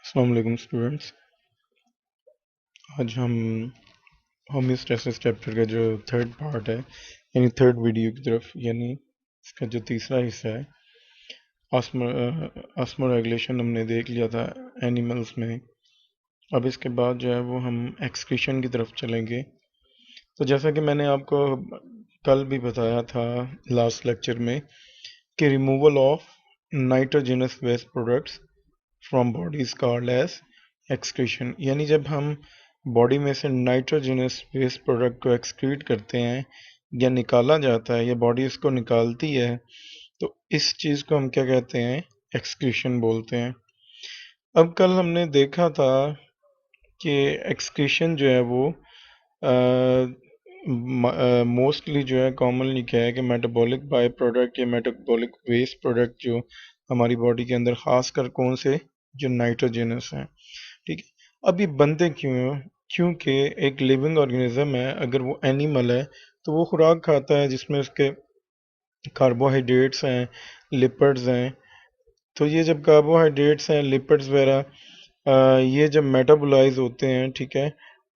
अस्सलाम वालेकुम स्टूडेंट्स। आज हम होमियोस्टैसिस चैप्टर का जो थर्ड पार्ट है यानी थर्ड वीडियो की तरफ यानी इसका जो तीसरा हिस्सा है ऑस्मो रेगुलेशन हमने देख लिया था एनिमल्स में। अब इसके बाद जो है वो हम एक्सक्रीशन की तरफ चलेंगे। तो जैसा कि मैंने आपको कल भी बताया था लास्ट लेक्चर में कि removal of nitrogenous waste products from body is called as excretion, यानी जब हम बॉडी में से नाइट्रोजनस वेस्ट प्रोडक्ट को एक्सक्रीट करते हैं या निकाला जाता है या बॉडी इसको निकालती है तो इस चीज़ को हम क्या कहते हैं, एक्सक्रीशन बोलते हैं। अब कल हमने देखा था कि एक्सक्रीशन जो है वो मोस्टली जो है कॉमनली क्या है कि मेटाबॉलिक बाय प्रोडक्ट या मेटाबॉलिक वेस्ट प्रोडक्ट जो हमारी बॉडी के अंदर खासकर कौन से जो नाइट्रोजनस हैं, ठीक है। अब ये बनते क्यों हैं? क्योंकि एक लिविंग ऑर्गेनिज्म है, अगर वो एनिमल है तो वो खुराक खाता है जिसमें उसके कार्बोहाइड्रेट्स हैं, लिपिड्स हैं। तो ये जब कार्बोहाइड्रेट्स हैं, लिपिड्स वगैरह ये जब मेटाबोलाइज होते हैं, ठीक है,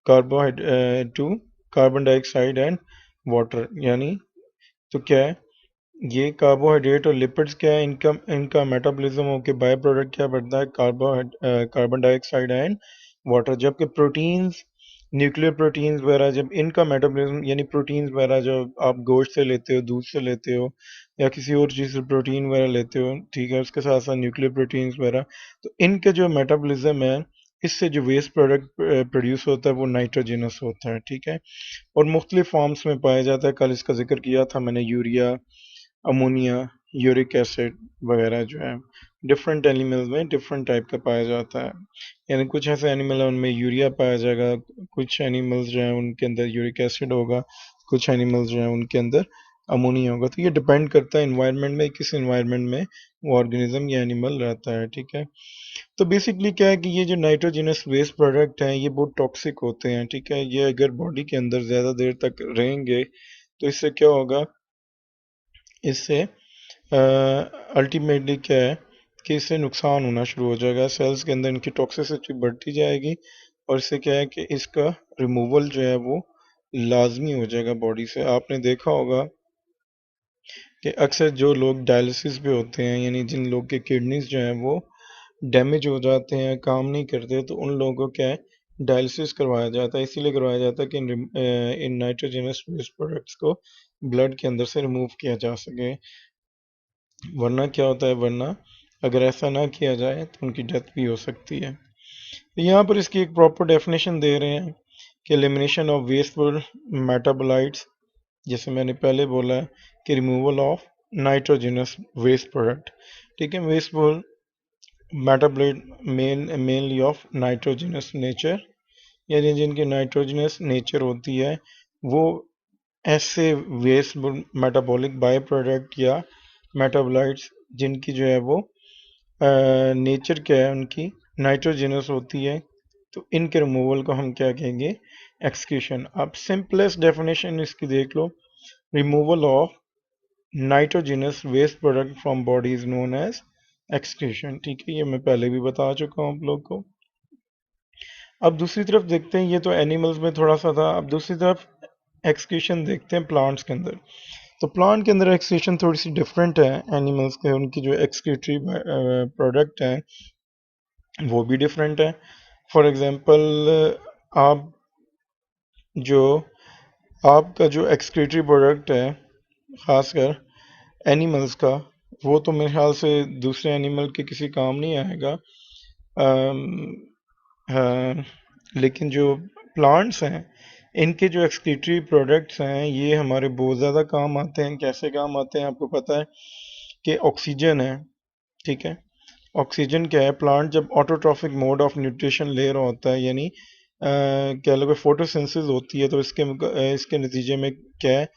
carbohydrate to carbon dioxide and water, यानी तो क्या है, ये कार्बोहाइड्रेट और लिपिड्स क्या है, इनका इनका मेटाबॉलिज्म होकर बाय प्रोडक्ट क्या बनता है, कार्बन डाइऑक्साइड एंड वाटर। जबकि प्रोटीन्स, न्यूक्लियर प्रोटीन्स वगैरह, जब इनका मेटाबॉलिज्म यानी प्रोटीन्स वगैरह जो आप गोश्त से लेते हो, दूध से लेते हो या किसी और चीज़ से प्रोटीन वगैरह लेते हो, ठीक है, उसके साथ साथ न्यूक्लियर प्रोटीन्स वगैरह, तो इनके जो मेटाबॉलिज्म है इससे जो वेस्ट प्रोडक्ट प्रोड्यूस होता है वो नाइट्रोजनस होता है, ठीक है, और मुख्तलिफ फॉर्म्स में पाया जाता है। कल इसका जिक्र किया था मैंने, यूरिया, अमोनिया, यूरिक एसिड वगैरह जो है डिफरेंट एनिमल्स में डिफरेंट टाइप का पाया जाता है। यानी कुछ ऐसे एनिमल हैं उनमें यूरिया पाया जाएगा, कुछ एनिमल्स जो हैं उनके अंदर यूरिक एसिड होगा, कुछ एनिमल्स जो हैं उनके अंदर अमोनिया होगा। तो ये डिपेंड करता है इन्वायरमेंट में, किस इन्वायरमेंट में वो ऑर्गेनिज्म या एनिमल रहता है, ठीक है। तो बेसिकली क्या है कि ये जो नाइट्रोजनस वेस्ट प्रोडक्ट हैं ये बहुत टॉक्सिक होते हैं, ठीक है। ये अगर बॉडी के अंदर ज़्यादा देर तक रहेंगे तो इससे क्या होगा, इससे अल्टीमेटली क्या है कि इससे नुकसान होना शुरू हो जाएगा, सेल्स के अंदर इनकी टॉक्सिसिटी बढ़ती जाएगी और इससे क्या है कि इसका रिमूवल जो है वो लाजमी हो जाएगा बॉडी से। आपने देखा होगा कि अक्सर जो लोग डायलिसिस पे होते हैं, यानी जिन लोग के किडनीज जो हैं वो डैमेज हो जाते हैं, काम नहीं करते, तो उन लोगों को क्या है, डायलिसिस करवाया जाता है। इसीलिए करवाया जाता है कि इन नाइट्रोजनस वेस्ट प्रोडक्ट्स को ब्लड के अंदर से रिमूव किया जा सके। वरना क्या होता है, वरना अगर ऐसा ना किया जाए तो उनकी डेथ भी हो सकती है। तो यहाँ पर इसकी एक प्रॉपर डेफिनेशन दे रहे हैं कि एलिमिनेशन ऑफ वेस्टफुल मेटाबोलाइट्स, जैसे मैंने पहले बोला है कि removal of nitrogenous waste product, ठीक है, wasteful metabolite mainly of nitrogenous nature, यानी जिनकी नाइट्रोजनस नेचर होती है वो ऐसे वेस्ट मेटाबॉलिक बाय प्रोडक्ट या मेटाबोलाइट्स जिनकी जो है वो नेचर क्या है, उनकी नाइट्रोजनस होती है, तो इनके रिमूवल को हम क्या कहेंगे, एक्सक्रीशन। आप सिंपलेस्ट डेफिनेशन इसकी देख लो, removal of nitrogenous waste product from body is known as excretion, ठीक है, ये मैं पहले भी बता चुका हूँ आप लोग को। अब दूसरी तरफ देखते हैं, ये तो एनिमल्स में थोड़ा सा था, अब दूसरी तरफ एक्सक्रीशन देखते हैं प्लांट्स के अंदर। तो प्लांट के अंदर एक्सक्रीशन थोड़ी सी डिफरेंट है एनिमल्स के, उनकी जो एक्सक्रीटरी प्रोडक्ट हैं वो भी डिफरेंट है। फॉर एग्जांपल आप जो आपका जो एक्सक्रीटरी प्रोडक्ट है खासकर एनिमल्स का, वो तो मेरे ख्याल से दूसरे एनिमल के किसी काम नहीं आएगा। हाँ, लेकिन जो प्लांट्स हैं इनके जो एक्सक्रीटरी प्रोडक्ट्स हैं ये हमारे बहुत ज़्यादा काम आते हैं। कैसे काम आते हैं आपको पता है कि ऑक्सीजन है, ठीक है, ऑक्सीजन क्या है, प्लांट जब ऑटोट्रॉफिक मोड ऑफ न्यूट्रिशन ले रहा होता है, यानी कह लो कि फोटोसिंथेसिस होती है, तो इसके नतीजे में क्या है,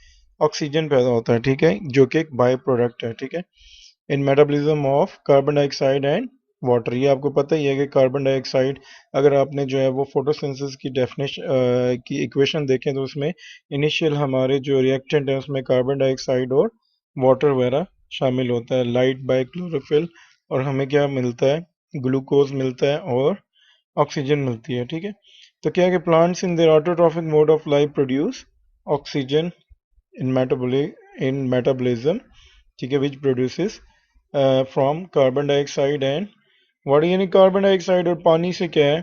ऑक्सीजन पैदा होता है, ठीक है, जो कि एक बाय प्रोडक्ट है, ठीक है, इन metabolism of carbon dioxide and water. ये आपको पता ही है कि कार्बन डाइऑक्साइड, अगर आपने जो है वो फोटोसिंथेसिस की डेफिनेशन की इक्वेशन देखें तो उसमें इनिशियल हमारे जो रिएक्टेंट है उसमें कार्बन डाइऑक्साइड और वाटर वगैरह शामिल होता है, लाइट बाय क्लोरोफिल, और हमें क्या मिलता है, ग्लूकोज मिलता है और ऑक्सीजन मिलती है, ठीक है। तो क्या है कि plants in their autotrophic mode of life produce oxygen in metabolism, ठीक है, which produces from carbon dioxide and water, यानी कार्बन डाइऑक्साइड और पानी से क्या है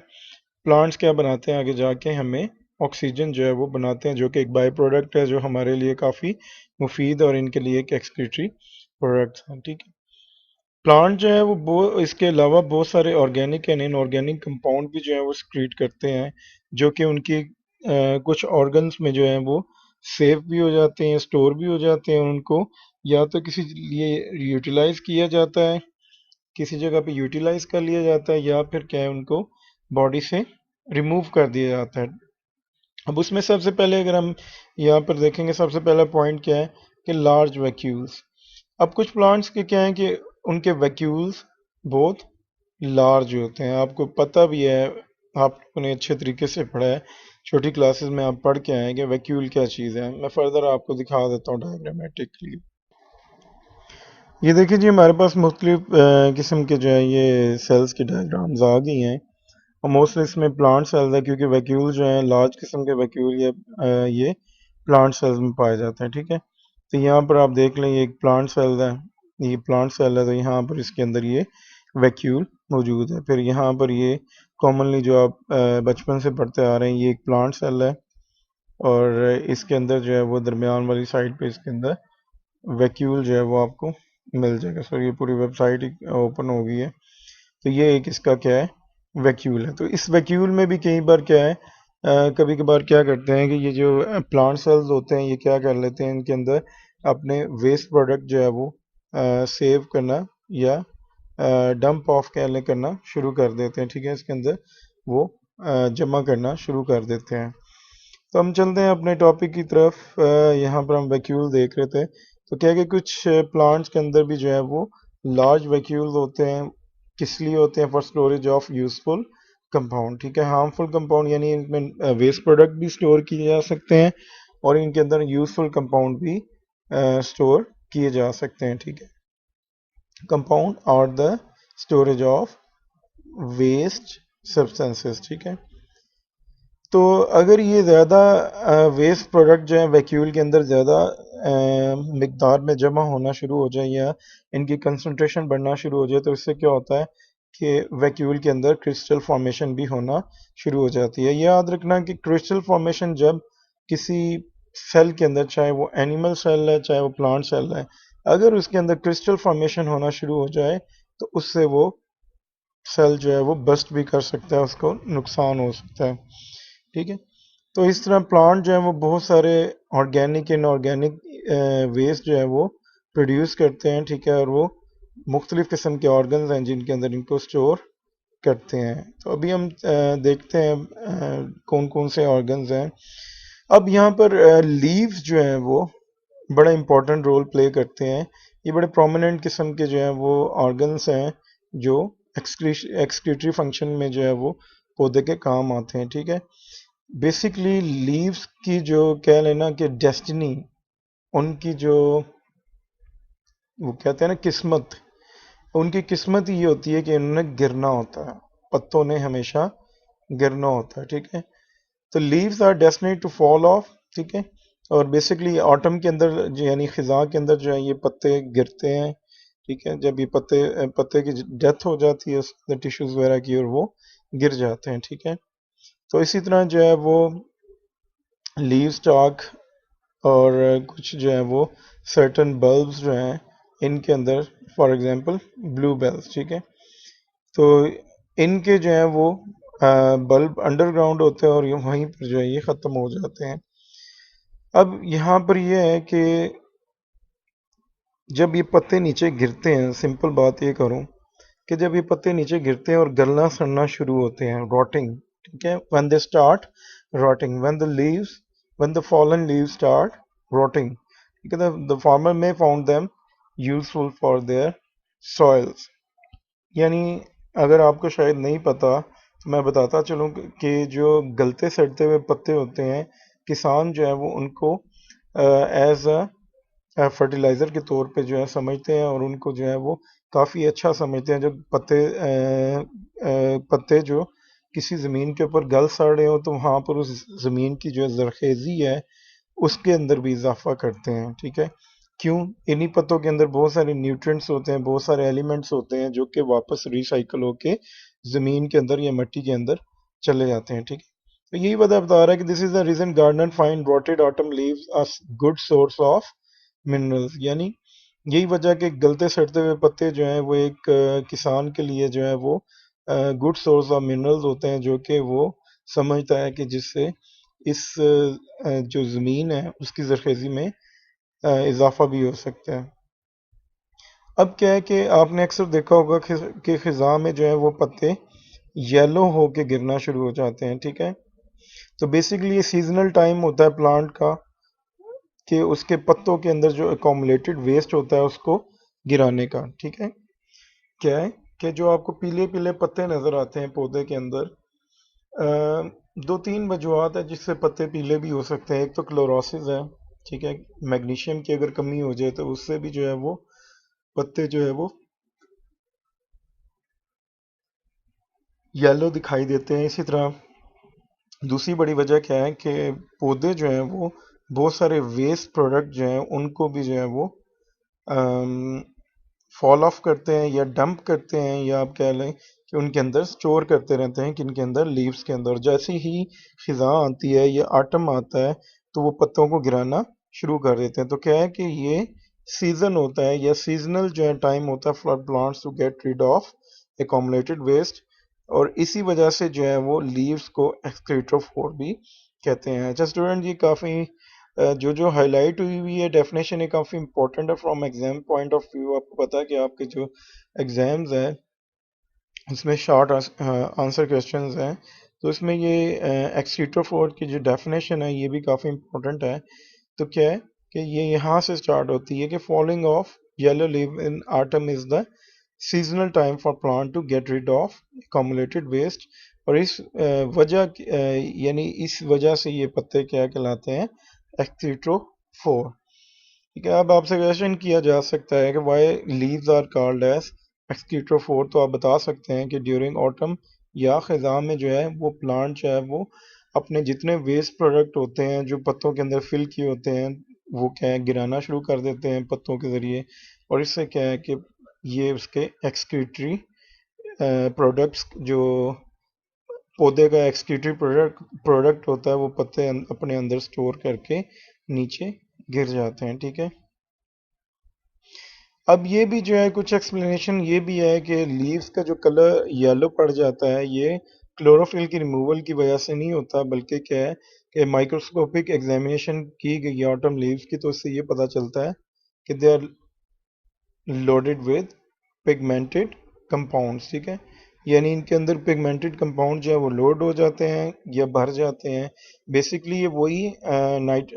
प्लांट्स क्या बनाते हैं आगे जाके हमें ऑक्सीजन जो है वो बनाते हैं, जो कि एक बाई प्रोडक्ट है जो हमारे लिए काफ़ी मुफीद और इनके लिए एक एक्सक्रीटरी प्रोडक्ट्स हैं, ठीक है। प्लांट जो है वो इसके अलावा बहुत सारे ऑर्गेनिक एंड इनऑर्गेनिक कंपाउंड भी जो है वो सक्रीट करते हैं, जो कि उनकी कुछ ऑर्गन्स में जो है वो सेव भी हो जाते हैं, स्टोर भी हो जाते हैं, उनको या तो किसी लिए यूटिलाइज किया जाता है, किसी जगह पे यूटिलाइज कर लिया जाता है, या फिर क्या है उनको बॉडी से रिमूव कर दिया जाता है। अब उसमें सबसे पहले अगर हम यहाँ पर देखेंगे, सबसे पहला पॉइंट क्या है कि लार्ज वैक्यूल्स। अब कुछ प्लांट्स के क्या है कि उनके वैक्यूल्स बहुत लार्ज होते हैं, आपको पता भी है, आपने अच्छे तरीके से पढ़ा है, छोटी क्लासेस में आप पढ़ के आए हैं कि वैक्यूल क्या चीज़ है। मैं फर्दर आपको दिखा देता हूँ डायग्रामेटिकली। ये देखिए जी, हमारे पास मुख्तलिफ किस्म के जो है ये सेल्स की डायग्राम्स आ गई हैं, और मोस्टली इसमें प्लांट सेल्स है, क्योंकि वैक्यूल जो है लार्ज किस्म के वैक्यूल ये प्लांट सेल्स में पाए जाते हैं, ठीक है। तो यहाँ पर आप देख लें, ये एक प्लांट सेल है, ये प्लांट सेल है, तो यहाँ पर इसके अंदर ये वैक्यूल मौजूद है। फिर यहाँ पर ये कॉमनली जो आप बचपन से पढ़ते आ रहे हैं, ये एक प्लांट सेल है, और इसके अंदर जो है वो दरमियान वाली साइड पे इसके अंदर वैक्यूल जो है वो आपको मिल जाएगा। सर ये पूरी वेबसाइट ओपन हो गई है। तो ये एक इसका क्या है वैक्यूल है। तो इस वैक्यूल में भी कई बार क्या है, कभी कभार क्या करते हैं कि ये जो प्लांट सेल्स होते हैं ये क्या कर लेते हैं, इनके अंदर अपने वेस्ट प्रोडक्ट जो है वो सेव करना या डंप ऑफ करना शुरू कर देते हैं, ठीक है। इसके अंदर वो जमा करना शुरू कर देते हैं। तो हम चलते हैं अपने टॉपिक की तरफ। यहाँ पर हम वैक्यूल देख रहे थे, तो क्या है कि कुछ प्लांट्स के अंदर भी जो है वो लार्ज वैक्यूल्स होते हैं। किस लिए होते हैं? For storage of useful compound, ठीक है। हार्मफुल कंपाउंड यानी इनमें वेस्ट प्रोडक्ट भी स्टोर किए जा सकते हैं, और इनके अंदर यूजफुल कंपाउंड भी स्टोर किए जा सकते हैं, ठीक है। कंपाउंड और the storage of waste substances, ठीक है। तो अगर ये ज़्यादा वेस्ट प्रोडक्ट जो है वैक्यूल के अंदर ज़्यादा मिकदार में जमा होना शुरू हो जाए, या इनकी कंसंट्रेशन बढ़ना शुरू हो जाए, तो इससे क्या होता है कि वैक्यूल के अंदर क्रिस्टल फॉर्मेशन भी होना शुरू हो जाती है। याद रखना कि क्रिस्टल फॉर्मेशन जब किसी सेल के अंदर, चाहे वो एनिमल सेल है चाहे वो प्लांट सेल है, अगर उसके अंदर क्रिस्टल फॉर्मेशन होना शुरू हो जाए तो उससे वो सेल जो है वो बस्ट भी कर सकता है, उसको नुकसान हो सकता है, ठीक है। तो इस तरह प्लांट जो है वो बहुत सारे ऑर्गेनिक इनऑर्गेनिक वेस्ट जो है वो प्रोड्यूस करते हैं, ठीक है, और वो मुख्तलिफ किस्म के ऑर्गन्स हैं जिनके अंदर इनको स्टोर करते हैं। तो अभी हम देखते हैं कौन कौन से ऑर्गन्स हैं। अब यहाँ पर लीव्स जो हैं वो बड़ा इंपॉर्टेंट रोल प्ले करते हैं। ये बड़े प्रोमिनेंट किस्म के जो हैं वो ऑर्गन्स हैं जो एक्सक्रीटरी फंक्शन में जो है वो पौधे के काम आते हैं, ठीक है। बेसिकली लीव्स की जो कह लेना कि डेस्टिनी, उनकी जो वो कहते हैं ना किस्मत, उनकी किस्मत ये होती है कि इन्होंने गिरना होता है, पत्तों ने हमेशा गिरना होता है, ठीक है। तो leaves are destined to fall off, ठीक है। और बेसिकली ऑटम के अंदर यानी खिजा के अंदर जो है ये पत्ते गिरते हैं, ठीक है। जब ये पत्ते पत्ते की डेथ हो जाती है उसके टिश्यूज वगैरह की, और वो गिर जाते हैं, ठीक है। तो इसी तरह जो है वो लीव स्टॉक और कुछ जो है वो सर्टन बल्ब्स जो हैं इनके अंदर, फॉर एग्जांपल ब्लू बेल्स, ठीक है। तो इनके जो है वो बल्ब अंडरग्राउंड होते हैं, और ये वहीं पर जो है ये ख़त्म हो जाते हैं। अब यहाँ पर ये है कि जब ये पत्ते नीचे गिरते हैं, सिंपल बात ये करूँ कि जब ये पत्ते नीचे गिरते हैं और गलना सड़ना शुरू होते हैं, रॉटिंग, ठीक है, when they start rotting, when the fallen leaves start rotting, ठीक है, द फार्मर में found them useful for their soils. यानी अगर आपको शायद नहीं पता तो मैं बताता चलूँ कि जो गलते सड़ते हुए पत्ते होते हैं, किसान जो है वो उनको एज फर्टिलाइज़र के तौर पे जो है समझते हैं, और उनको जो है वो काफ़ी अच्छा समझते हैं। जो पत्ते जो किसी ज़मीन के ऊपर गल सड़ रहे हो तो वहाँ पर उस ज़मीन की जो जरखेज़ी है उसके अंदर भी इजाफा करते हैं। ठीक है, क्यों? इन्हीं पत्तों के अंदर बहुत सारे न्यूट्रिएंट्स होते हैं, बहुत सारे एलिमेंट्स होते हैं जो कि वापस रिसाइकल होके ज़मीन के अंदर या मिट्टी के अंदर चले जाते हैं। ठीक है, तो यही बता रहा है कि this is the reason gardener find rotted autumn leaves a good source of minerals, यानी यही वजह कि गलते सड़ते हुए पत्ते जो हैं वो एक किसान के लिए जो है वो गुड सोर्स ऑफ मिनरल्स होते हैं, जो कि वो समझता है कि जिससे इस जो ज़मीन है उसकी जरखेज़ी में इजाफा भी हो सकता है। अब क्या है कि आपने अक्सर देखा होगा कि ख़ज़ां में जो है वो पत्ते येलो होके गिरना शुरू हो जाते हैं। ठीक है, तो बेसिकली ये सीजनल टाइम होता है प्लांट का कि उसके पत्तों के अंदर जो अकोमोलेटेड वेस्ट होता है उसको गिराने का। ठीक है, क्या है कि जो आपको पीले पीले पत्ते नज़र आते हैं पौधे के अंदर, दो तीन वजूहत है जिससे पत्ते पीले भी हो सकते हैं। एक तो क्लोरोसिस है। ठीक है, मैग्नीशियम की अगर कमी हो जाए तो उससे भी जो है वो पत्ते जो है वो येलो दिखाई देते हैं। इसी तरह दूसरी बड़ी वजह क्या है कि पौधे जो हैं वो बहुत सारे वेस्ट प्रोडक्ट जो हैं उनको भी जो है वो फॉल ऑफ करते हैं या डंप करते हैं, या आप कह लें कि उनके अंदर स्टोर करते रहते हैं, किन के अंदर, लीव्स के अंदर। जैसे ही खिज़ां आती है या आटम आता है तो वो पत्तों को गिराना शुरू कर देते हैं। तो क्या है कि ये सीजन होता है या सीजनल जो है टाइम होता है for plants to get rid of accumulated waste, और इसी वजह से जो है वो लीव्स को एक्सक्रीटोफोर भी कहते हैं। अच्छा स्टूडेंट, ये काफ़ी जो जो हाईलाइट हुई हुई है डेफिनेशन, ये काफ़ी इंपॉर्टेंट है from exam point of view. आपको पता है कि आपके जो एग्जाम्स हैं उसमें शॉर्ट आंसर क्वेश्चंस हैं, तो इसमें ये एक्सक्रीटोफोर की जो डेफिनेशन है ये भी काफ़ी इंपॉर्टेंट है। तो क्या है कि ये यहाँ से स्टार्ट होती है कि falling of yellow leaf in autumn is the seasonal time for plant to get rid of accumulated waste. और इस यानी इस वजह से ये पत्ते क्या कहलाते हैं, एक्सीटोफोर। ठीक है, अब आपसे क्वेश्चन किया जा सकता है कि why leaves are called as excretophore, तो आप बता सकते हैं कि ड्यूरिंग ऑटम या खिज़ां में जो है वो प्लांट जो है वो अपने जितने वेस्ट प्रोडक्ट होते हैं जो पत्तों के अंदर फिल किए होते हैं वो क्या है गिराना शुरू कर देते हैं पत्तों के ज़रिए, और इससे क्या है कि ये उसके एक्सक्रीटरी प्रोडक्ट्स जो पौधे का एक्सक्रीटरी प्रोडक्ट होता है वो पत्ते अपने अंदर स्टोर करके नीचे गिर जाते हैं। ठीक है, अब ये भी जो है कुछ एक्सप्लेनेशन ये भी है कि लीव्स का जो कलर येलो पड़ जाता है ये क्लोरोफिल की रिमूवल की वजह से नहीं होता, बल्कि क्या है कि माइक्रोस्कोपिक एग्जामिनेशन की गई ऑटम लीव्स की तो इससे ये पता चलता है कि they are loaded with pigmented compounds. ठीक है, यानी इनके अंदर पिगमेंटेड कंपाउंड जो है वो लोड हो जाते हैं या भर जाते हैं। बेसिकली ये वही नाइट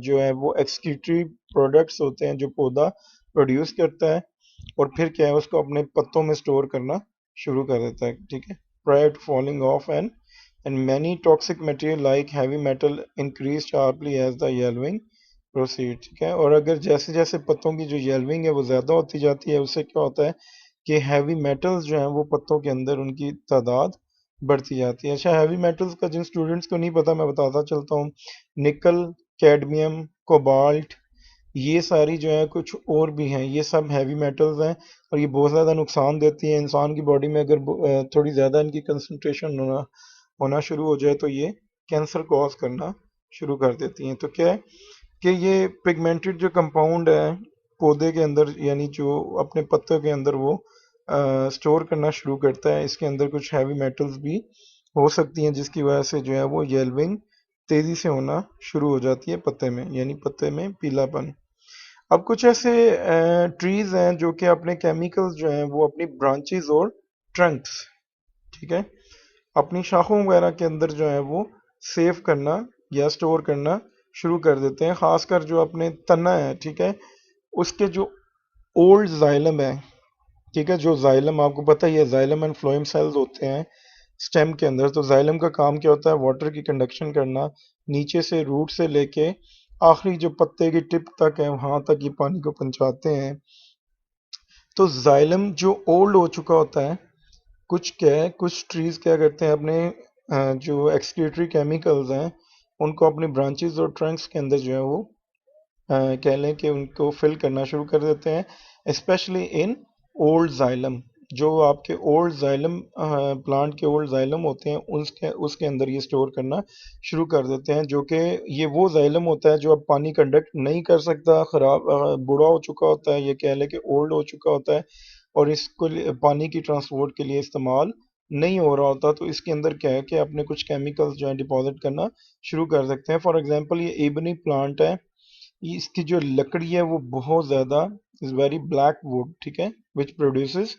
जो है वो एक्सक्रीटरी प्रोडक्ट्स होते हैं जो पौधा प्रोड्यूस करता है और फिर क्या है उसको अपने पत्तों में स्टोर करना शुरू कर देता है। ठीक है, prior to falling off and many toxic material like heavy metal increase sharply as the yellowing proceed. ठीक है, और अगर जैसे जैसे पत्तों की जो येलविंग है वो ज़्यादा होती जाती है उससे क्या होता है कि हैवी मेटल्स जो हैं वो पत्तों के अंदर उनकी तादाद बढ़ती जाती है। अच्छा, हैवी मेटल्स का जिन स्टूडेंट्स को नहीं पता मैं बताता चलता हूँ, निकल, कैडमियम, कोबाल्ट, ये सारी जो है कुछ और भी हैं, ये सब हैवी मेटल्स हैं और ये बहुत ज़्यादा नुकसान देती हैं इंसान की बॉडी में। अगर थोड़ी ज़्यादा इनकी कंसंट्रेशन होना शुरू हो जाए तो ये कैंसर कॉज करना शुरू कर देती हैं। तो क्या है कि ये पिगमेंटेड जो कंपाउंड है पौधे के अंदर यानी जो अपने पत्तों के अंदर वो स्टोर करना शुरू करता है, इसके अंदर कुछ हैवी मेटल्स भी हो सकती हैं जिसकी वजह से जो है वो येल्विंग तेजी से होना शुरू हो जाती है पत्ते में, यानी पत्ते में पीलापन। अब कुछ ऐसे ट्रीज हैं जो कि अपने केमिकल्स जो हैं वो अपनी ब्रांचेस और ट्रंक्स, ठीक है, अपनी शाखों वगैरह के अंदर जो है वो सेव करना या स्टोर करना शुरू कर देते हैं, खासकर जो अपने तना है। ठीक है, उसके जो ओल्ड जाइलम है, ठीक है, जो जाइलम आपको पता ही है जाइलम एंड फ्लोएम सेल्स होते हैं स्टेम के अंदर। तो जाइलम का काम क्या होता है, वाटर की कंडक्शन करना, नीचे से रूट से लेके आखिरी जो पत्ते की टिप तक है वहां तक ये पानी को पहुंचाते हैं। तो जाइलम जो ओल्ड हो चुका होता है कुछ क्या है, कुछ ट्रीज क्या करते हैं अपने जो एक्सक्रीटरी केमिकल्स हैं उनको अपनी ब्रांचेस और ट्रंक्स के अंदर जो है वो कह लें कि उनको फिल करना शुरू कर देते हैं, स्पेशली इन ओल्ड जाइलम। जो आपके ओल्ड जाइलम प्लांट के ओल्ड जाइलम होते हैं उसके उसके अंदर ये स्टोर करना शुरू कर देते हैं, जो कि ये वो जाइलम होता है जो अब पानी कंडक्ट नहीं कर सकता, खराब बूढ़ा हो चुका होता है, ये कह लें कि ओल्ड हो चुका होता है और इसको पानी की ट्रांसपोर्ट के लिए इस्तेमाल नहीं हो रहा होता। तो इसके अंदर क्या है कि अपने कुछ केमिकल्स जो है डिपॉजिट करना शुरू कर सकते हैं। फॉर एग्जांपल ये एबनी प्लांट है, ये इसकी जो लकड़ी है वो बहुत ज़्यादा इज़ वेरी ब्लैक वुड, ठीक है, which produces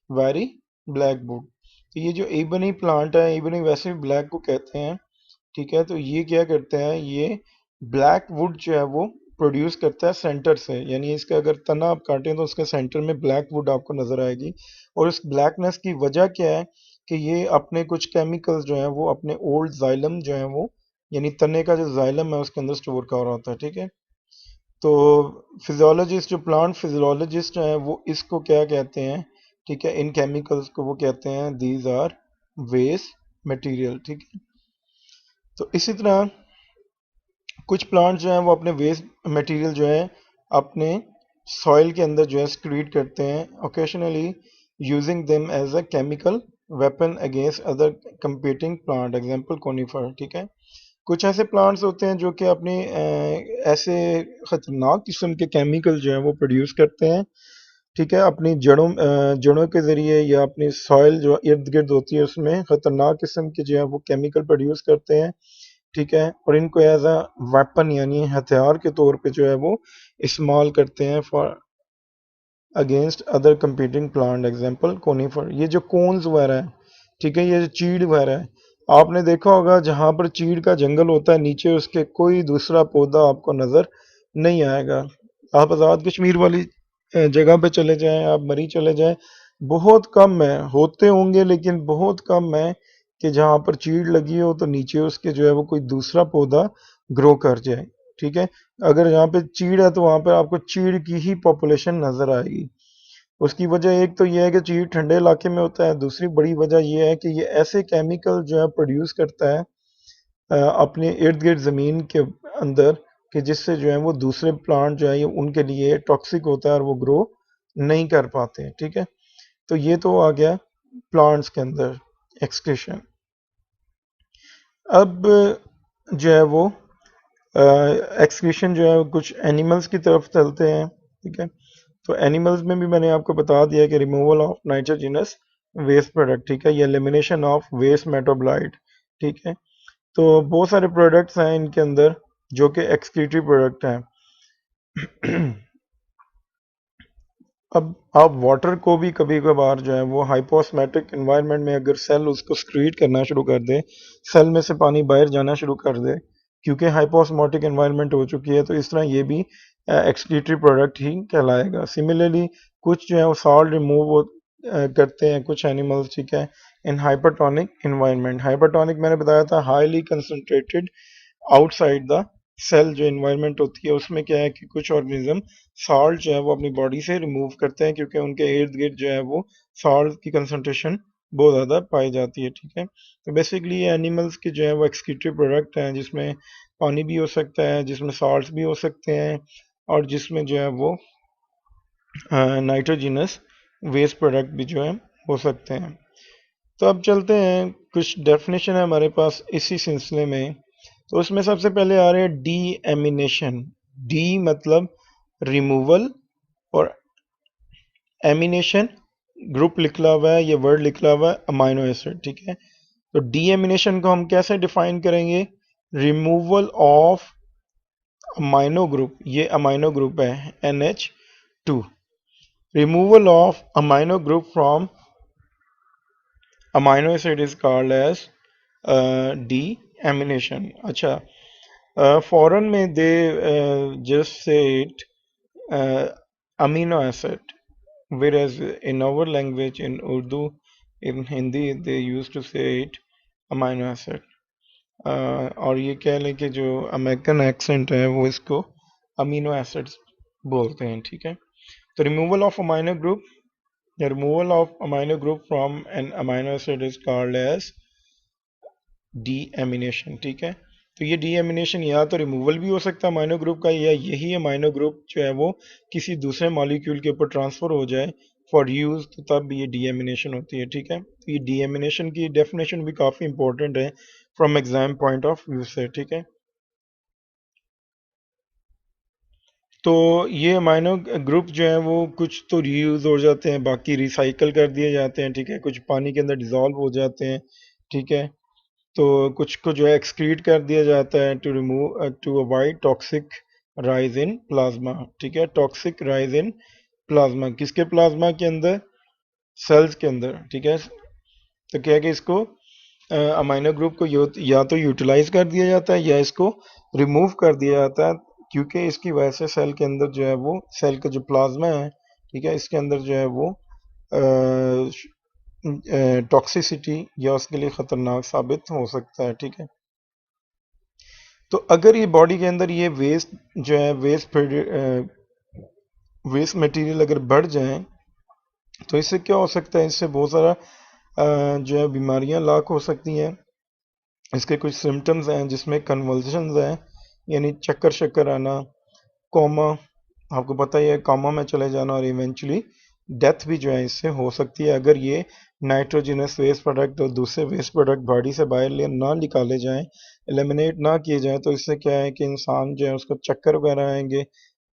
very black would. तो ये जो एबनी प्लांट है, एबनी वैसे भी ब्लैक को कहते हैं, ठीक है, तो ये क्या करते हैं, ये ब्लैक वुड जो है वो प्रोड्यूस करता है सेंटर से, यानी इसका अगर तना आप काटें तो उसके सेंटर में ब्लैक वुड आपको नजर आएगी। और इस ब्लैकनेस की वजह क्या है कि ये अपने कुछ केमिकल्स जो है वो अपने ओल्ड जाइलम जो है वो, यानी तने का जो जाइलम है उसके अंदर स्टोर कर रहा होता है, ठीक है। तो फिजियोलॉजिस्ट, जो प्लांट फिजियोलॉजिस्ट हैं, वो इसको क्या कहते हैं, ठीक है, इन केमिकल्स को वो कहते हैं दीज आर वेस्ट मटेरियल, ठीक है। तो इसी तरह कुछ प्लांट जो हैं वो अपने वेस्ट मटेरियल जो है अपने सॉइल के अंदर जो है स्क्रीट करते हैं, occasionally using them as a chemical weapon against other competing plant, example conifer, ठीक है। कुछ ऐसे प्लांट्स होते हैं जो कि अपने ऐसे खतरनाक किस्म के केमिकल जो है वो प्रोड्यूस करते हैं, ठीक है, अपनी जड़ों के जरिए या अपनी सॉइल जो इर्द गिर्द होती है उसमें खतरनाक किस्म के जो है वो केमिकल प्रोड्यूस करते हैं, ठीक है, और इनको एज अ वेपन यानी हथियार के तौर पे जो है वो इस्तेमाल करते हैं for against other competing plant, example conifer. ये जो कोन्स वगैरह है, ठीक है, ये जो चीड़ वगैरह है, आपने देखा होगा जहां पर चीड़ का जंगल होता है नीचे उसके कोई दूसरा पौधा आपको नजर नहीं आएगा। आप आज़ाद कश्मीर वाली जगह पे चले जाएं, आप मरी चले जाएं, बहुत कम है, होते होंगे लेकिन बहुत कम है कि जहां पर चीड़ लगी हो तो नीचे उसके जो है वो कोई दूसरा पौधा ग्रो कर जाए, ठीक है। अगर यहाँ पे चीड़ है तो वहां पर आपको चीड़ की ही पॉपुलेशन नजर आएगी। उसकी वजह एक तो यह है कि चीड़ ठंडे इलाके में होता है, दूसरी बड़ी वजह यह है कि ये ऐसे केमिकल जो है प्रोड्यूस करता है अपने इर्द गिर्द ज़मीन के अंदर, कि जिससे जो है वो दूसरे प्लांट जो है ये उनके लिए टॉक्सिक होता है और वो ग्रो नहीं कर पाते हैं, ठीक है। तो ये तो आ गया प्लांट्स के अंदर एक्सक्रीशन। अब जो है वो एक्सक्रीशन जो है कुछ एनिमल्स की तरफ चलते हैं, ठीक है। तो एनिमल्स में भी मैंने आपको बता दिया कि removal of nitrogenous waste product, ठीक है, या एलिमिनेशन ऑफ वेस्ट मेटाबोलाइट, ठीक है। तो बहुत सारे प्रोडक्ट्स हैं इनके अंदर जो कि एक्सक्रीटरी प्रोडक्ट हैं। अब आप वाटर को भी कभी कभार जो है वो हाइपोस्मैटिक इन्वायरमेंट में अगर सेल उसको स्क्रीट करना शुरू कर दे, सेल में से पानी बाहर जाना शुरू कर दे, क्योंकि हाइपोस्मोटिक इन्वायरमेंट हो चुकी है, तो इस तरह ये भी एक्सक्रीटरी प्रोडक्ट ही कहलाएगा। सिमिलरली कुछ जो है वो सॉल्ट रिमूव करते हैं कुछ एनिमल्स, ठीक है, इन हाइपरटोनिक इन्वायरमेंट। हाइपरटोनिक मैंने बताया था highly concentrated outside the cell जो इन्वायरमेंट होती है, उसमें क्या है कि कुछ ऑर्गेनिज्म सॉल्ट जो है वो अपनी बॉडी से रिमूव करते हैं क्योंकि उनके इर्द गिर्द जो है वो सॉल्ट की कंसंट्रेशन बहुत ज़्यादा पाई जाती है, ठीक है। तो बेसिकली ये एनिमल्स के जो है वो एक्सक्रीटरी प्रोडक्ट हैं जिसमें पानी भी हो सकता है, जिसमें सॉल्ट्स भी हो सकते हैं और जिसमें जो है वो नाइट्रोजिनस वेस्ट प्रोडक्ट भी जो है हो सकते हैं। तो अब चलते हैं, कुछ डेफिनेशन है हमारे पास इसी सिलसिले में। तो उसमें सबसे पहले आ रहे हैं डी एमिनेशन। डी मतलब रिमूवल और एमिनेशन ग्रुप लिखा हुआ है, ये वर्ड लिखा हुआ है अमाइनो एसिड, ठीक है। तो डी एमिनेशन को हम कैसे डिफाइन करेंगे, रिमूवल ऑफ अमाइनो ग्रुप, ये अमाइनो ग्रुप है NH2, removal of amino group from amino acid is called as deamination. अच्छा, फॉरन में they just say it amino acid, whereas in our language, in Urdu, in Hindi, they used to say it amino acid. और ये कह लें कि जो American accent है वो इसको अमीनो एसिड्स बोलते हैं, ठीक है। तो removal of amino group The removal of amino group from an amino acid is called as deamination. ठीक है, तो ये डीएमिनेशन या तो रिमूवल भी हो सकता है अमाइनो ग्रुप का, या यही अमाइनो ग्रुप जो है वो किसी दूसरे मॉलिक्यूल के ऊपर ट्रांसफर हो जाए फॉर यूज, तो तब ये डीएमिनेशन होती है। ठीक है, तो ये डीएमिनेशन की डेफिनेशन भी काफ़ी इंपॉर्टेंट है from exam point of view से। ठीक है, तो ये अमाइनो ग्रुप जो है वो कुछ तो रीयूज हो जाते हैं, बाकी रिसाइकल कर दिए जाते हैं। ठीक है, कुछ पानी के अंदर डिजॉल्व हो जाते हैं। ठीक है, तो कुछ को जो है एक्सक्रीट कर दिया जाता है to remove to avoid toxic rise in plasma. ठीक है, टॉक्सिक राइज इन प्लाज्मा किसके प्लाज्मा के अंदर? सेल्स के अंदर। ठीक है, तो क्या है कि इसको अमाइनो ग्रुप को या तो यूटिलाइज कर दिया जाता है या इसको रिमूव कर दिया जाता है, क्योंकि इसकी वजह से सेल के अंदर जो है वो सेल का जो प्लाज्मा है, ठीक है, इसके अंदर जो है वो टॉक्सिसिटी या उसके लिए खतरनाक साबित हो सकता है। ठीक है, तो अगर ये बॉडी के अंदर ये वेस्ट जो है वेस्ट मटेरियल अगर बढ़ जाए, तो इससे क्या हो सकता है? इससे बहुत सारा जो है बीमारियां लाक हो सकती हैं। इसके कुछ सिम्टम्स हैं जिसमें कन्वल्जन्स हैं, यानी चक्कर शक्कर आना, कोमा, आपको पता ही है कोमा में चले जाना, और इवेंचुअली डेथ भी जो है इससे हो सकती है अगर ये नाइट्रोजनस वेस्ट प्रोडक्ट और दूसरे वेस्ट प्रोडक्ट बॉडी से बाहर ना निकाले जाएं, एलिमिनेट ना किए जाएं, तो इससे क्या है कि इंसान जो है उसको चक्कर वगैरह आएंगे,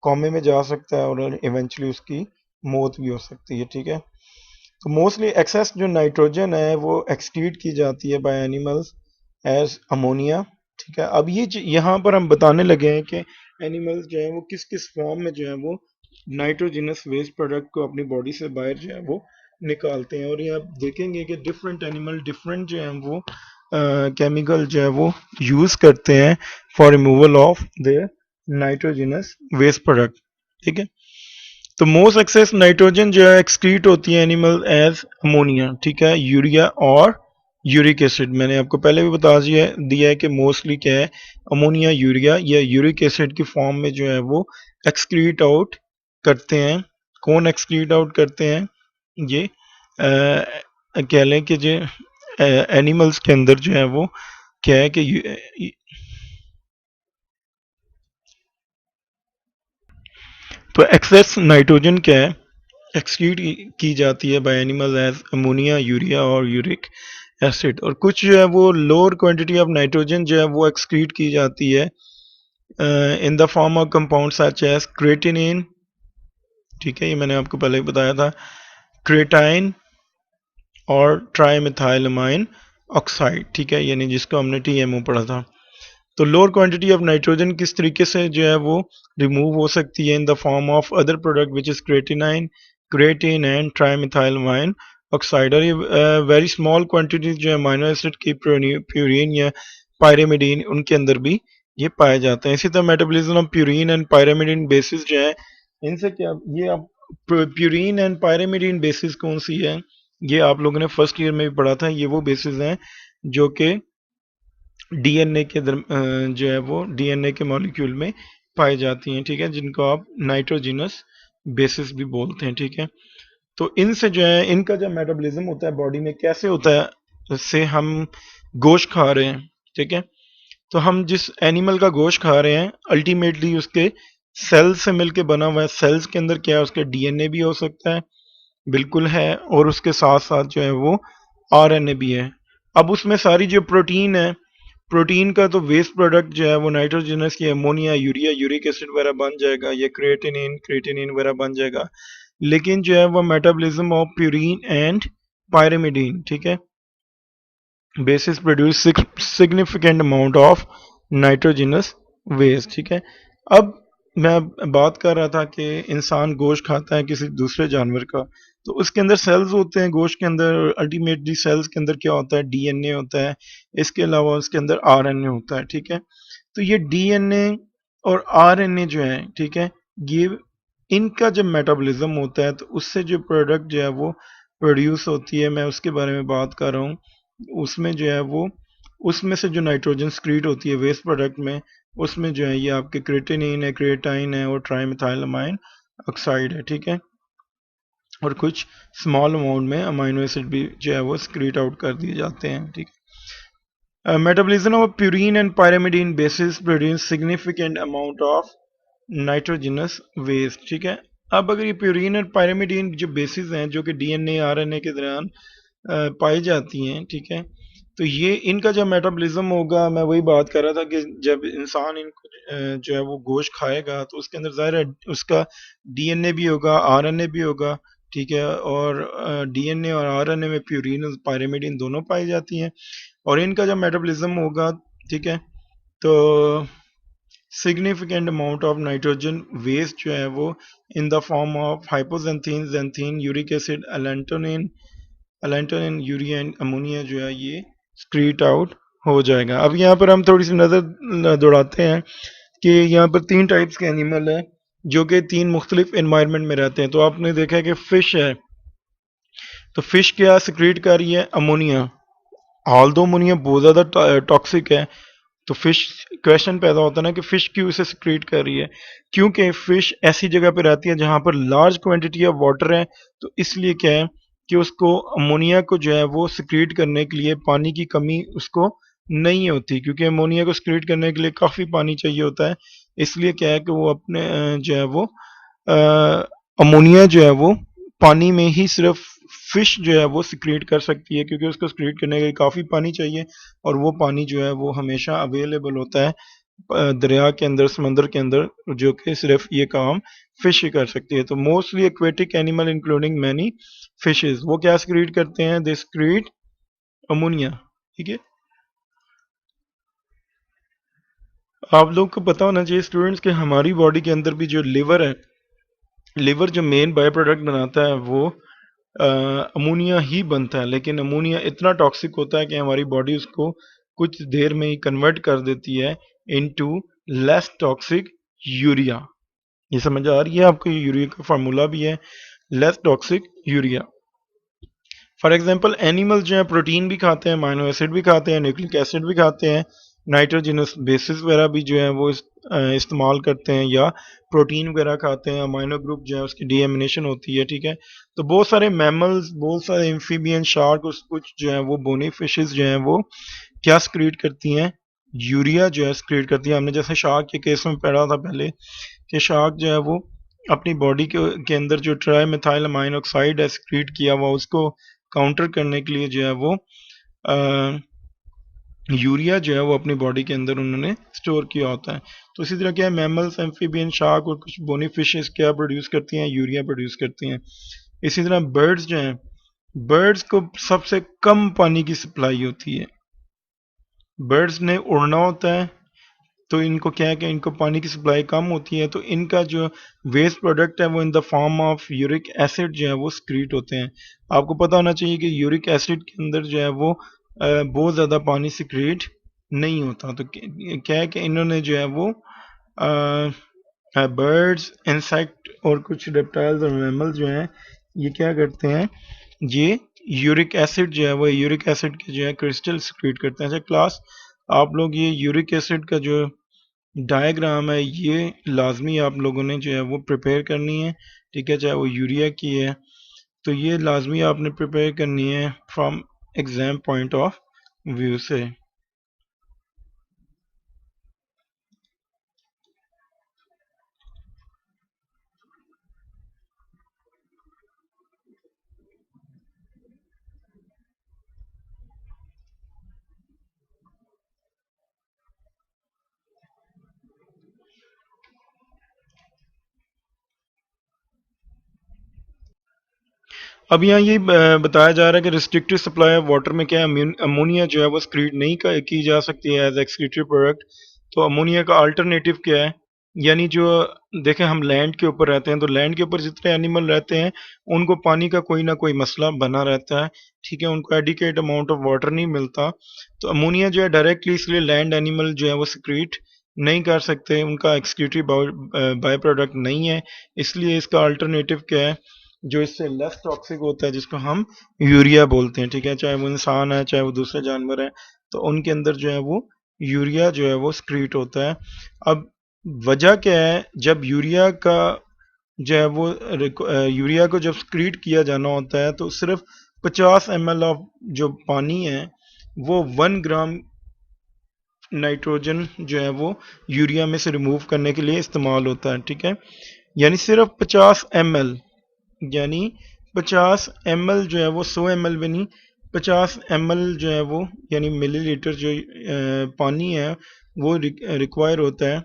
कोमे में जा सकता है और इवेंचुअली उसकी मौत भी हो सकती है। ठीक है, तो मोस्टली एक्सेस जो नाइट्रोजन है वो एक्सक्रीट की जाती है बाय एनिमल्स एज अमोनिया। ठीक है, अब ये यहाँ पर हम बताने लगे हैं कि एनिमल्स जो है वो किस किस फॉर्म में जो है वो नाइट्रोजनस वेस्ट प्रोडक्ट को अपनी बॉडी से बाहर जो है वो निकालते हैं, और ये आप देखेंगे कि डिफरेंट एनिमल डिफरेंट जो है वो केमिकल जो है वो यूज करते हैं for removal of their nitrogenous waste product. ठीक है, तो मोस्ट एक्सेस नाइट्रोजन जो है एक्सक्रीट होती है एनिमल एज अमोनिया। ठीक है, यूरिया और यूरिक एसिड, मैंने आपको पहले भी बता दिया है कि मोस्टली क्या है, अमोनिया, यूरिया या यूरिक एसिड की फॉर्म में जो है वो एक्सक्रीट आउट करते हैं। कौन एक्सक्रीट आउट करते हैं? ये कह लें कि जो एनिमल्स के अंदर जो है वो क्या है कि तो एक्सेस नाइट्रोजन क्या है, एक्सक्रीट की जाती है by animal as ammonia, urea और यूरिक एसिड। और कुछ जो है वो लोअर क्वांटिटी ऑफ नाइट्रोजन जो है वो एक्सक्रीट की जाती है in the form of compound such as creatinine. ठीक है, ये मैंने आपको पहले ही बताया था, क्रेटाइन और ट्राईमिथाइलमाइन ऑक्साइड। ठीक है, यानी जिसको हमने टीएमओ पढ़ा था। तो लोअर क्वांटिटी ऑफ नाइट्रोजन किस तरीके से जो है वो रिमूव हो सकती है? In the form of other product which is creatinine, creatine and trimethylamine oxide. और ये वेरी स्मॉल क्वांटिटीज जो है अमाइनो एसिड की प्यूरिन या पायरेमिडीन, उनके अंदर भी ये पाए जाते हैं। इसी तरह metabolism of purine and pyrimidine bases जो है, इनसे क्या ये आप प्यूरिन एंड पायरेमिडीन बेसिस कौन सी है? ये आप लोगों ने फर्स्ट ईयर में भी पढ़ा था। ये वो बेसिस हैं जो कि डीएनए के जो है वो डीएनए के मॉलिक्यूल में पाई जाती हैं। ठीक है, जिनको आप नाइट्रोजिनस बेसिस भी बोलते हैं। ठीक है, तो इनसे जो है इनका जब मेटाबॉलिज्म होता है बॉडी में कैसे होता है? जैसे हम गोश्त खा रहे हैं, ठीक है, तो हम जिस एनिमल का गोश्त खा रहे हैं अल्टीमेटली उसके सेल से मिलके बना हुआ है। सेल्स के अंदर क्या है, उसके डीएनए भी हो सकता है, बिल्कुल है, और उसके साथ साथ जो है वो आरएनए भी है। अब उसमें सारी जो प्रोटीन है, प्रोटीन का तो वेस्ट प्रोडक्ट जो है वो नाइट्रोजनस की अमोनिया, यूरिया, यूरिक एसिड वगैरह बन जाएगा, या क्रिएटिनिन क्रिएटिनिन वगैरह बन जाएगा। लेकिन जो है वो metabolism of purine and pyrimidine, ठीक है, bases produce significant amount of nitrogenous waste. ठीक है, अब मैं बात कर रहा था कि इंसान गोश्त खाता है किसी दूसरे जानवर का, तो उसके अंदर सेल्स होते हैं गोश्त के अंदर। अल्टीमेटली सेल्स के अंदर क्या होता है? डीएनए होता है, इसके अलावा उसके अंदर आरएनए होता है। ठीक है, तो ये डीएनए और आरएनए जो है, ठीक है, ये इनका जब मेटाबॉलिज्म होता है तो उससे जो प्रोडक्ट जो है वो प्रोड्यूस होती है, मैं उसके बारे में बात कर रहा हूँ। उसमें जो है वो उसमें से जो नाइट्रोजन स्क्रीट होती है वेस्ट प्रोडक्ट में, उसमें जो है ये आपके क्रेटिनिन है, क्रिएटाइन है और ट्राईमिथाइलमाइन ऑक्साइड है। ठीक है, और कुछ स्मॉल अमाउंट में अमाइनो एसिड भी जो है वो स्क्रीट आउट कर दिए जाते हैं, ठीक है। Metabolism of purine and pyrimidine bases produce significant amount of nitrogenous waste, ठीक है। अब अगर ये प्यूरिन और पायरामिडीन जो बेसिस हैं जो कि डीएनए आरएनए के दौरान पाई जाती हैं, ठीक है, तो ये इनका जब मेटाबॉलिज्म होगा, मैं वही बात कर रहा था कि जब इंसान इनको जो है वो गोश्त खाएगा तो उसके अंदर ज़ाहिर है उसका डीएनए भी होगा, आरएनए भी होगा, ठीक है, और डीएनए और आरएनए में प्यूरिन और पायरामिडीन दोनों पाई जाती हैं, और इनका जब मेटाबॉलिज्म होगा, ठीक है, तो significant amount of nitrogen waste जो है वो in the form of hypoxanthine, xanthine, uric acid, allantoin, urea and ammonia जो है ये स्क्रीट आउट हो जाएगा। अब यहाँ पर हम थोड़ी सी नज़र दौड़ाते हैं कि यहाँ पर तीन टाइप्स के एनिमल हैं जो कि तीन मुख्तलिफ इन्वायरमेंट में रहते हैं। तो आपने देखा है कि फ़िश है, तो फ़िश क्या सिक्रीट कर रही है? अमोनिया। ऑल दो अमोनिया बहुत ज़्यादा टॉक्सिक है, तो फिश क्वेश्चन पैदा होता है ना कि फिश क्यों इसे सिक्रीट कर रही है? क्योंकि फिश ऐसी जगह पे रहती है जहां पर लार्ज क्वांटिटी ऑफ वाटर है, तो इसलिए क्या है कि उसको अमोनिया को जो है वो सिक्रीट करने के लिए पानी की कमी उसको नहीं होती, क्योंकि अमोनिया को सिक्रीट करने के लिए काफ़ी पानी चाहिए होता है। इसलिए क्या है कि वो अपने जो है वो अमोनिया जो है वो पानी में ही सिर्फ फिश जो है वो सिक्रीट कर सकती है, क्योंकि उसको सिक्रीट करने के लिए काफ़ी पानी चाहिए, और वो पानी जो है वो हमेशा अवेलेबल होता है दरिया के अंदर, समंदर के अंदर, जो कि सिर्फ ये काम फिश ही कर सकती है। तो mostly aquatic animal including many fishes वो क्या सिक्रीट करते हैं? दे सिक्रीट अमोनिया, ठीक है। आप लोग को पता होना चाहिए स्टूडेंट्स कि हमारी बॉडी के अंदर भी जो लिवर है, लिवर जो मेन बाय प्रोडक्ट बनाता है वो अमोनिया ही बनता है, लेकिन अमोनिया इतना टॉक्सिक होता है कि हमारी बॉडी उसको कुछ देर में ही कन्वर्ट कर देती है इनटू लेस टॉक्सिक यूरिया। ये समझ आ रही है आपको? ये यूरिया का फार्मूला भी है, less toxic urea. For example animal जो है प्रोटीन भी खाते हैं, अमाइनो एसिड भी खाते हैं, न्यूक्लिक एसिड भी खाते हैं, नाइट्रोजनस बेसिस वगैरह भी जो है वो इस्तेमाल करते हैं, या प्रोटीन वगैरह खाते हैं, अमाइनो ग्रुप जो है उसकी डीएमिनेशन होती है, ठीक है। तो बहुत सारे मैमल्स, बहुत सारे एम्फीबियन, शार्क, कुछ जो है वो बोनी फिशेस जो हैं वो क्या स्क्रीट करती हैं? यूरिया जो है स्क्रीट करती है। हमने जैसे शार्क के केस में पढ़ा था पहले कि शार्क जो है वो अपनी बॉडी के अंदर जो ट्राई मिथाइल अमाइन ऑक्साइड है स्क्रीट किया हुआ, उसको काउंटर करने के लिए जो है वो यूरिया जो है वो अपनी बॉडी के अंदर उन्होंने स्टोर किया होता है। तो इसी तरह क्या है, मैमल्स, एम्फीबियन, शार्क और कुछ बोनी फिशेस क्या प्रोड्यूस करती हैं? यूरिया प्रोड्यूस करती हैं। इसी तरह बर्ड्स जो हैं, बर्ड्स को सबसे कम पानी की सप्लाई होती है। बर्ड्स ने उड़ना होता है, तो इनको क्या है कि इनको पानी की सप्लाई कम होती है, तो इनका जो वेस्ट प्रोडक्ट है वो in the form of uric acid जो है वो स्क्रीट होते हैं। आपको पता होना चाहिए कि यूरिक एसिड के अंदर जो है वो बहुत ज़्यादा पानी सिक्रीट नहीं होता। तो क्या है कि इन्होंने जो है वो बर्ड्स, इंसेक्ट और कुछ रेप्टाइल्स और मैमल जो हैं ये क्या करते हैं? ये यूरिक एसिड जो है वो यूरिक एसिड के जो है क्रिस्टल सिक्रीट करते हैं। अच्छा क्लास, आप लोग ये यूरिक एसिड का जो डायग्राम है ये लाजमी आप लोगों ने जो है वो प्रिपेयर करनी है, ठीक है, चाहे वो यूरिया की है, तो ये लाजमी आपने प्रिपेयर करनी है from exam point of view से। अब यहाँ ये बताया जा रहा है कि रिस्ट्रिक्टेड सप्लाई ऑफ वाटर में क्या है, अमोनिया जो है वो स्क्रीट नहीं की जा सकती है एज एक्सक्रीटरी प्रोडक्ट। तो अमोनिया का अल्टरनेटिव क्या है? यानी जो, देखें हम लैंड के ऊपर रहते हैं, तो लैंड के ऊपर जितने एनिमल रहते हैं उनको पानी का कोई ना कोई मसला बना रहता है, ठीक है, उनको एडिकेट अमाउंट ऑफ वाटर नहीं मिलता। तो अमोनिया जो है डायरेक्टली इसलिए लैंड एनिमल जो है वो सिक्रीट नहीं कर सकते, उनका एक्सक्रीटरी बाय प्रोडक्ट नहीं है, इसलिए इसका अल्टरनेटिव क्या है जो इससे लेस टॉक्सिक होता है, जिसको हम यूरिया बोलते हैं, ठीक है, चाहे वो इंसान है चाहे वो दूसरे जानवर हैं, तो उनके अंदर जो है वो यूरिया जो है वो स्क्रीट होता है। अब वजह क्या है, जब यूरिया का जो है वो यूरिया को जब सक्रीट किया जाना होता है तो सिर्फ 50 ml ऑफ जो पानी है वो 1 ग्राम नाइट्रोजन जो है वो यूरिया में से रिमूव करने के लिए इस्तेमाल होता है, ठीक है। यानी सिर्फ 50 ml, यानी 50 ml जो है वो 100 ml भी नहीं, 50 ml जो है वो यानी मिलीलीटर जो पानी है वो रिक्वायर होता है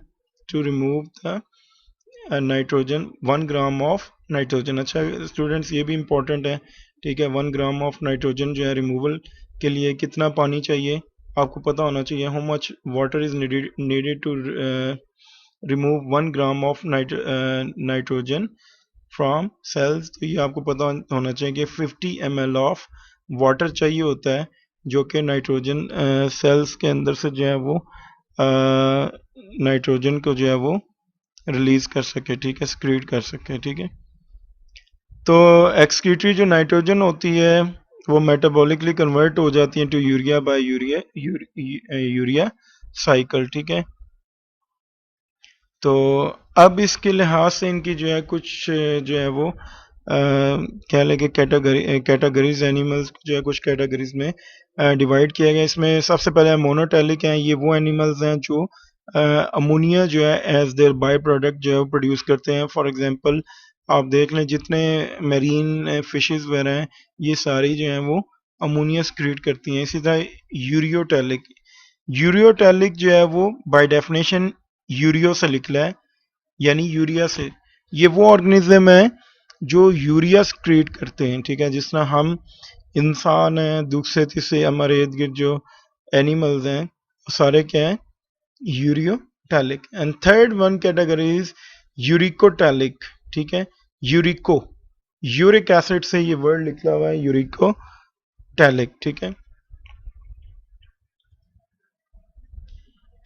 to remove the nitrogen, 1 gram of nitrogen. अच्छा स्टूडेंट्स, ये भी इम्पोर्टेंट है, ठीक है। 1 ग्राम ऑफ नाइट्रोजन जो है रिमूवल के लिए कितना पानी चाहिए आपको पता होना चाहिए। How much water is needed to remove 1 gram of nitrogen from cells. तो ये आपको पता होना चाहिए कि 50 ml ऑफ वाटर चाहिए होता है जो कि नाइट्रोजन सेल्स के अंदर से जो है वो नाइट्रोजन को जो है वो रिलीज कर सके, ठीक है, सक्रीट कर सके, ठीक है। तो एक्सक्रीटरी जो नाइट्रोजन होती है वो मेटाबॉलिकली कन्वर्ट हो जाती है to urea by urea cycle, ठीक है। तो अब इसके लिहाज से इनकी जो है कुछ जो है वो कह लें कि कैटेगरीज एनिमल्स जो है कुछ कैटेगरीज में डिवाइड किया गया। इसमें सबसे पहले मोनोटैलिक हैं, ये वो एनिमल्स हैं जो अमोनिया जो है एज देयर बाय प्रोडक्ट जो है वो प्रोड्यूस करते हैं। फॉर एग्जांपल आप देख लें जितने मेरीन फिशेस वगैरह हैं ये सारी जो हैं वो अमोनिया सक्रीट करती हैं। इसी तरह यूरियोटैलिक, यूरियोटैलिक जो है वो बाय डेफिनेशन यूरियो से निकला है यानी यूरिया से। ये वो ऑर्गेनिज्म है जो यूरिया सक्रीट करते हैं, ठीक है। जिस तरह हम इंसान हैं, दूसरे तीसरे हमारे इर्द गिर्द जो एनिमल्स हैं वो सारे क्या हैं, ureotelic. And third one category is uricotelic, ठीक है। यूरिको, यूरिक एसिड से ये वर्ड निकला हुआ है यूरिकोटैलिक, ठीक है।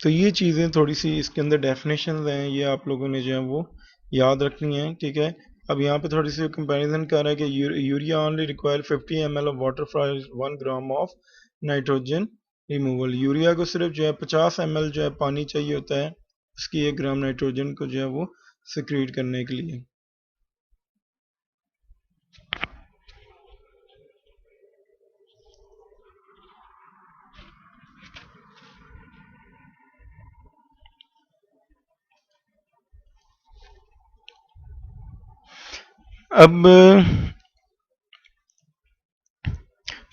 तो ये चीज़ें थोड़ी सी इसके अंदर डेफिनेशन हैं, ये आप लोगों ने जो है वो याद रखनी है, ठीक है। अब यहाँ पे थोड़ी सी कंपैरिजन कर रहा है कि urea only require 50 ml of water for 1 gram of nitrogen removal. Urea को सिर्फ जो है 50 ml जो है पानी चाहिए होता है उसकी 1 ग्राम नाइट्रोजन को जो है वो सिक्रीट करने के लिए। अब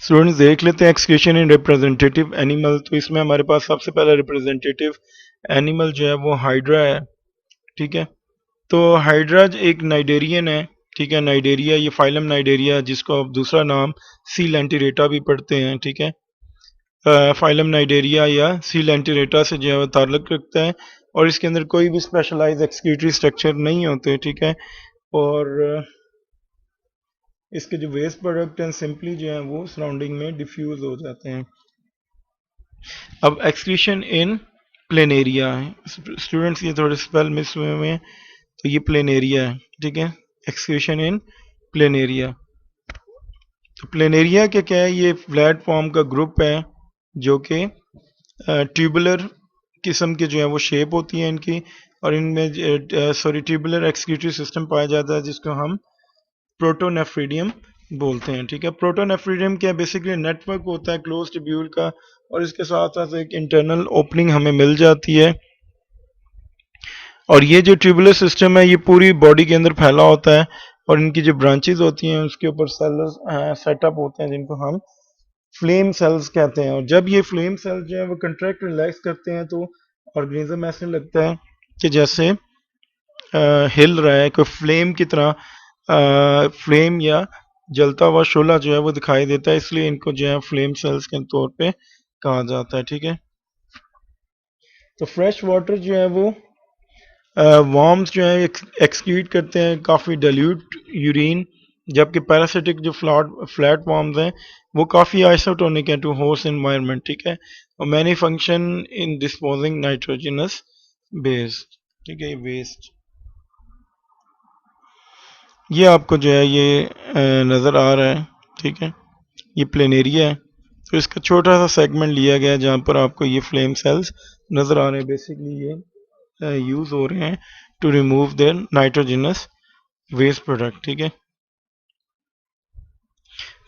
स्टूडेंट्स देख लेते हैं एक्सक्रीशन इन रिप्रेजेंटेटिव एनिमल। तो इसमें हमारे पास सबसे पहला रिप्रेजेंटेटिव एनिमल जो है वो हाइड्रा है, ठीक है। तो हाइड्रा एक नाइडेरियन है, ठीक है। नाइडेरिया, ये फाइलम नाइडेरिया जिसको आप दूसरा नाम सी लेंटिरेटा भी पढ़ते हैं, ठीक है। फाइलम नाइडेरिया या सी लेंटिरेटा से जो है वो ताल्लुक रखता है और इसके अंदर कोई भी स्पेशलाइज एक्सक्रीटरी स्ट्रक्चर नहीं होते, ठीक है। और इसके जो वेस्ट प्रोडक्ट हैं सिंपली जो है वो सराउंडिंग में डिफ्यूज हो जाते हैं। अब एक्सक्रीशन इन प्लेनेरिया है, स्टूडेंट्स ये थोड़े स्पेल मिस हुए हुए हैं, तो ये प्लेनेरिया है, ठीक है। एक्सक्रीशन इन प्लेनेरिया, तो प्लेनेरिया के क्या है, ये फ्लैट फॉर्म का ग्रुप है जो कि ट्यूबुलर किस्म के जो है वो शेप होती है इनकी, और इनमें ट्यूबुलर एक्सक्रीटरी सिस्टम पाया जाता है जिसको हम प्रोटोनेफ्रीडियम बोलते हैं, ठीक है। प्रोटोनेफ्रीडियम क्या बेसिकली नेटवर्क होता है क्लोज ट्यूब्यूल का, और इसके साथ साथ एक इंटरनल ओपनिंग हमें मिल जाती है। और ये जो ट्यूबुलर सिस्टम है ये पूरी बॉडी के अंदर फैला होता है और इनकी जो ब्रांचेज होती हैं उसके ऊपर सेल्स सेटअप होते हैं जिनको हम फ्लेम सेल्स कहते हैं। और जब ये फ्लेम सेल्स जो है वो कंट्रैक्ट रिलैक्स करते हैं तो ऑर्गेनिज्म ऐसे लगता है कि जैसे हिल रहा है, कोई फ्लेम की तरह फ्लेम या जलता हुआ शोला जो है वो दिखाई देता है, इसलिए इनको जो है फ्लेम सेल्स के तौर पे कहा जाता है, ठीक है। तो फ्रेश वाटर जो है वो वॉर्म्स जो है एक्सक्रीट करते हैं काफ़ी डाइल्यूट यूरिन, जबकि पैरासिटिक जो फ्लैट वॉर्म्स हैं वो काफ़ी आइसोटोनिक है टू होस्ट एनवायरनमेंट, ठीक है। और many function in disposing nitrogenous based, ठीक है। वेस्ट ये आपको जो है ये नज़र आ रहा है, ठीक है। ये प्लेनेरिया है, तो इसका छोटा सा सेगमेंट लिया गया है जहाँ पर आपको ये फ्लेम सेल्स नज़र आ रहे हैं। बेसिकली ये यूज़ हो रहे हैं to remove their nitrogenous waste product. ठीक है,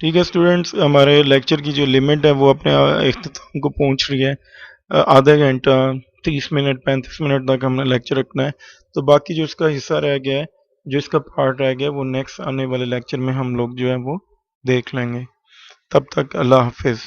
ठीक है स्टूडेंट्स, हमारे लेक्चर की जो लिमिट है वो अपने इख्तिताम को पहुंच रही है। आधा घंटा 30 मिनट 35 मिनट तक हमने लेक्चर रखना है। तो बाकी जो इसका हिस्सा रह गया है, जो इसका पार्ट रह गया है, वो नेक्स्ट आने वाले लेक्चर में हम लोग जो है वो देख लेंगे। तब तक अल्लाह हाफिज़।